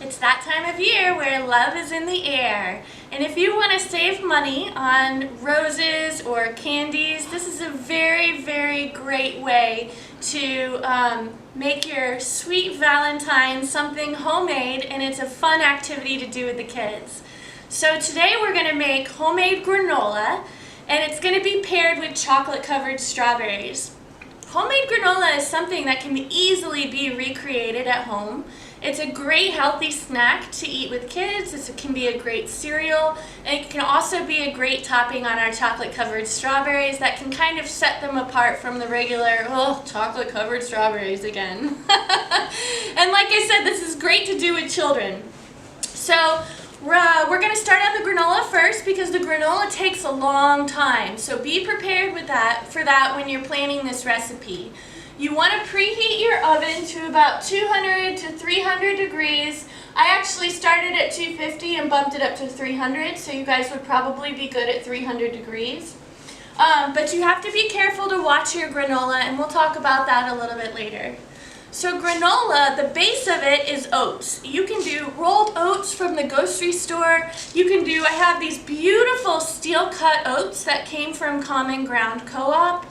It's that time of year where love is in the air. And if you want to save money on roses or candies, this is a very, very great way to make your sweet Valentine something homemade, and it's a fun activity to do with the kids. So today we're going to make homemade granola, and it's going to be paired with chocolate-covered strawberries. Homemade granola is something that can easily be recreated at home. It's a great healthy snack to eat with kids. It can be a great cereal, and it can also be a great topping on our chocolate-covered strawberries that can kind of set them apart from the regular, chocolate-covered strawberries again. And like I said, this is great to do with children. So we're going to start on the granola first because the granola takes a long time. So be prepared for that when you're planning this recipe. You want to preheat your oven to about 200 to 300 degrees. I actually started at 250 and bumped it up to 300, so you guys would probably be good at 300 degrees. But you have to be careful to watch your granola, and we'll talk about that a little bit later. So granola, the base of it is oats. You can do rolled oats from the grocery store. I have these beautiful steel-cut oats that came from Common Ground Co-op.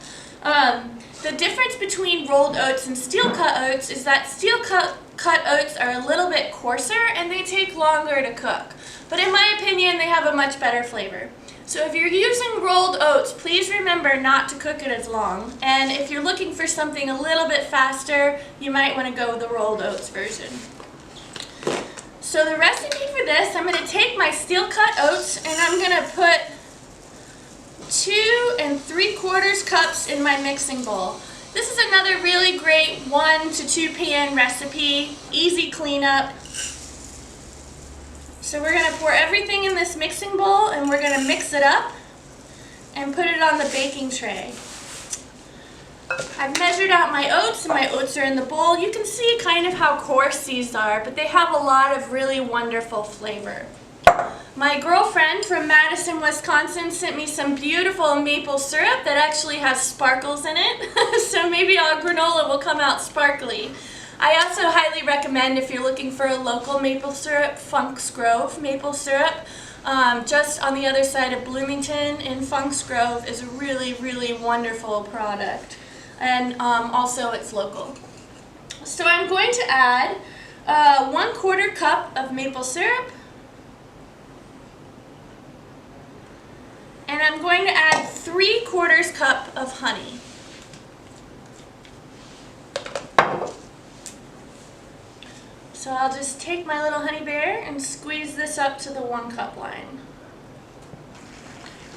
The difference between rolled oats and steel-cut oats is that steel-cut oats are a little bit coarser and they take longer to cook. But in my opinion, they have a much better flavor. So if you're using rolled oats, please remember not to cook it as long. And if you're looking for something a little bit faster, you might want to go with the rolled oats version. So the recipe for this, I'm going to take my steel-cut oats and I'm going to put 2 3/4 cups in my mixing bowl. This is another really great 1 to 2 pan recipe, easy cleanup. So we're going to pour everything in this mixing bowl and we're going to mix it up and put it on the baking tray. I've measured out my oats, and my oats are in the bowl. You can see kind of how coarse these are, but they have a lot of really wonderful flavor. My girlfriend from Madison, Wisconsin sent me some beautiful maple syrup that actually has sparkles in it, so maybe our granola will come out sparkly. I also highly recommend, if you're looking for a local maple syrup, Funk's Grove maple syrup. Just on the other side of Bloomington in Funk's Grove is a really, really wonderful product, and also it's local. So I'm going to add 1/4 cup of maple syrup. And I'm going to add 3/4 cup of honey. So I'll just take my little honey bear and squeeze this up to the 1 cup line.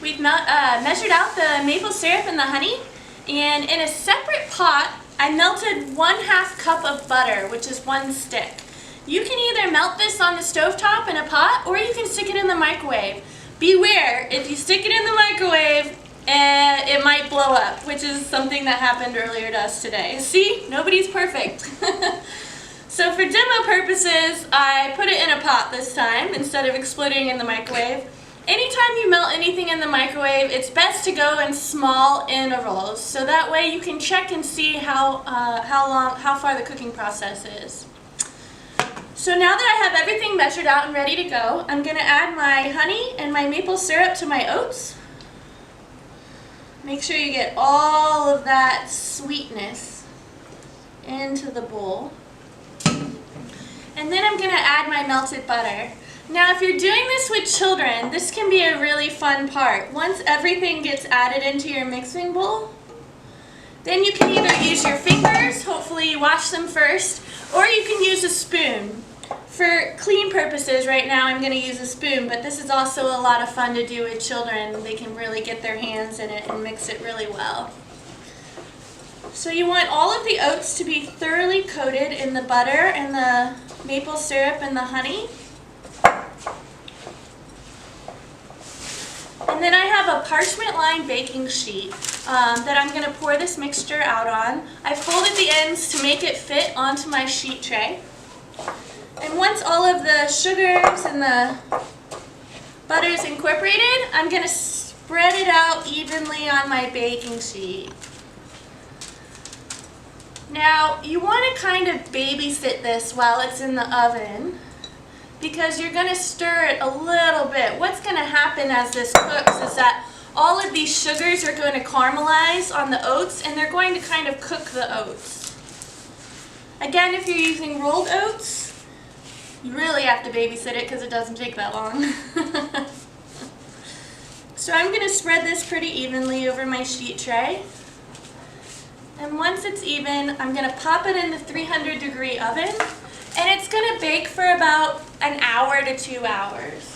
We've measured out the maple syrup and the honey, and in a separate pot, I melted 1/2 cup of butter, which is 1 stick. You can either melt this on the stovetop in a pot, or you can stick it in the microwave. Beware, if you stick it in the microwave, it might blow up, which is something that happened earlier to us today. See, nobody's perfect. So for demo purposes, I put it in a pot this time instead of exploding in the microwave. Anytime you melt anything in the microwave, it's best to go in small intervals, so that way you can check and see how far the cooking process is. So now that I have everything measured out and ready to go, I'm going to add my honey and my maple syrup to my oats. Make sure you get all of that sweetness into the bowl. And then I'm going to add my melted butter. Now if you're doing this with children, this can be a really fun part. Once everything gets added into your mixing bowl, then you can either use your fingers, hopefully you wash them first, or you can use a spoon. For clean purposes right now I'm going to use a spoon, but this is also a lot of fun to do with children. They can really get their hands in it and mix it really well. So you want all of the oats to be thoroughly coated in the butter and the maple syrup and the honey. And then I have a parchment-lined baking sheet that I'm going to pour this mixture out on. I've folded the ends to make it fit onto my sheet tray. And once all of the sugars and the butter is incorporated, I'm going to spread it out evenly on my baking sheet. Now, you want to kind of babysit this while it's in the oven. because you're going to stir it a little bit. What's going to happen as this cooks is that all of these sugars are going to caramelize on the oats, and they're going to kind of cook the oats. Again, if you're using rolled oats, you really have to babysit it because it doesn't take that long. So I'm going to spread this pretty evenly over my sheet tray. And once it's even, I'm going to pop it in the 300-degree oven, and it's going to bake for about an hour to 2 hours.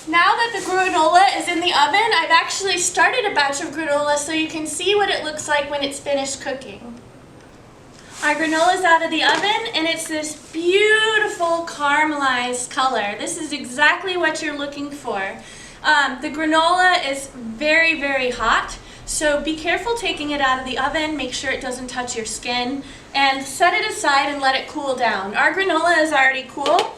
Now that the granola is in the oven, I've actually started a batch of granola so you can see what it looks like when it's finished cooking. Our granola is out of the oven, and it's this beautiful caramelized color. This is exactly what you're looking for. The granola is very, very hot, so be careful taking it out of the oven. Make sure it doesn't touch your skin, and set it aside and let it cool down. Our granola is already cool.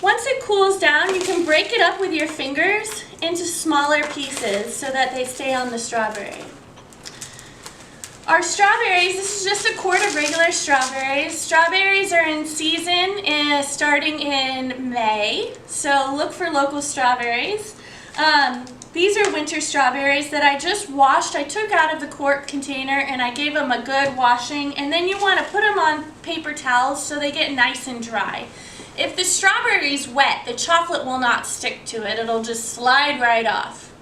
Once it cools down, you can break it up with your fingers into smaller pieces so that they stay on the strawberry. Our strawberries, this is just a quart of regular strawberries. Strawberries are in season starting in May, so look for local strawberries. These are winter strawberries that I just washed. I took out of the quart container and I gave them a good washing, and then you want to put them on paper towels so they get nice and dry. If the strawberry is wet, the chocolate will not stick to it. It'll just slide right off.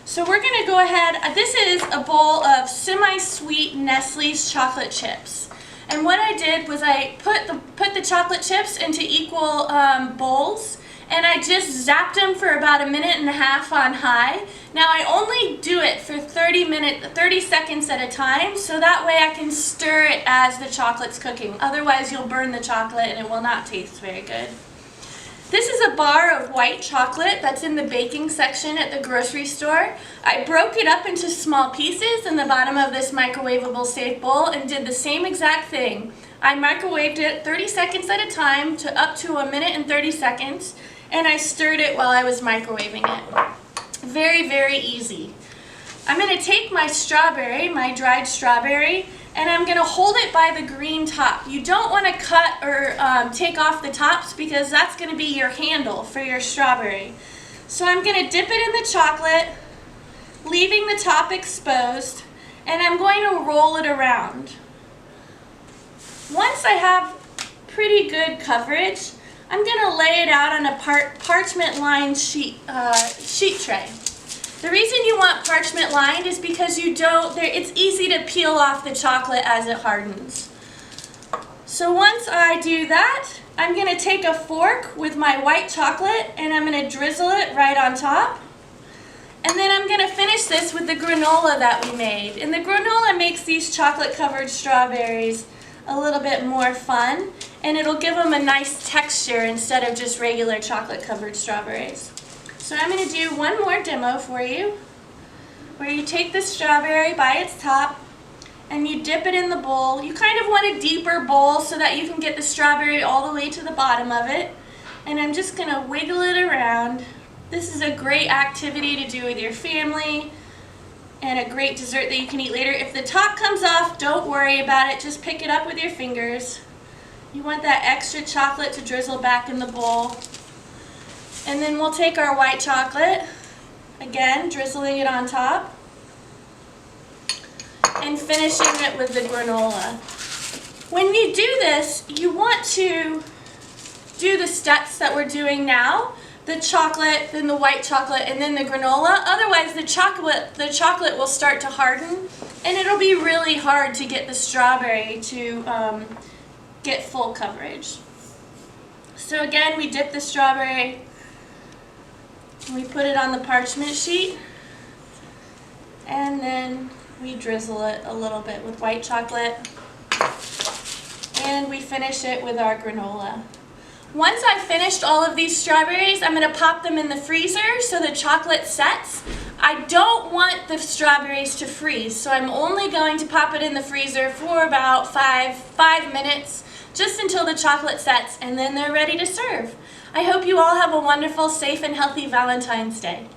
So we're going to go ahead, this is a bowl of semi-sweet Nestle's chocolate chips. And what I did was I put the chocolate chips into equal bowls, and I just zapped them for about 1.5 minutes on high. Now I only do it for 30 seconds at a time, so that way I can stir it as the chocolate's cooking. Otherwise you'll burn the chocolate and it will not taste very good. This is a bar of white chocolate that's in the baking section at the grocery store. I broke it up into small pieces in the bottom of this microwavable safe bowl and did the same exact thing. I microwaved it 30 seconds at a time to up to 1 minute and 30 seconds, and I stirred it while I was microwaving it. Very, very easy. I'm going to take my strawberry, my dried strawberry, and I'm going to hold it by the green top. You don't want to cut or take off the tops because that's going to be your handle for your strawberry. So I'm going to dip it in the chocolate, leaving the top exposed, and I'm going to roll it around. Once I have pretty good coverage, I'm going to lay it out on a parchment lined sheet tray. The reason you want parchment lined is because it's easy to peel off the chocolate as it hardens. So once I do that, I'm going to take a fork with my white chocolate and I'm going to drizzle it right on top. And then I'm going to finish this with the granola that we made. And the granola makes these chocolate covered strawberries a little bit more fun, and it'll give them a nice texture instead of just regular chocolate covered strawberries. So I'm going to do one more demo for you, where you take the strawberry by its top and you dip it in the bowl. You kind of want a deeper bowl so that you can get the strawberry all the way to the bottom of it. And I'm just going to wiggle it around. This is a great activity to do with your family and a great dessert that you can eat later. If the top comes off, don't worry about it. Just pick it up with your fingers. You want that extra chocolate to drizzle back in the bowl. And then we'll take our white chocolate, again, drizzling it on top, and finishing it with the granola. When you do this, you want to do the steps that we're doing now, the chocolate, then the white chocolate, and then the granola. Otherwise, the chocolate will start to harden, and it'll be really hard to get the strawberry to get full coverage. So again, we dip the strawberry, we put it on the parchment sheet, and then we drizzle it a little bit with white chocolate, and we finish it with our granola. Once I've finished all of these strawberries, I'm going to pop them in the freezer so the chocolate sets. I don't want the strawberries to freeze, so I'm only going to pop it in the freezer for about five minutes, just until the chocolate sets, and then they're ready to serve. I hope you all have a wonderful, safe, and healthy Valentine's Day.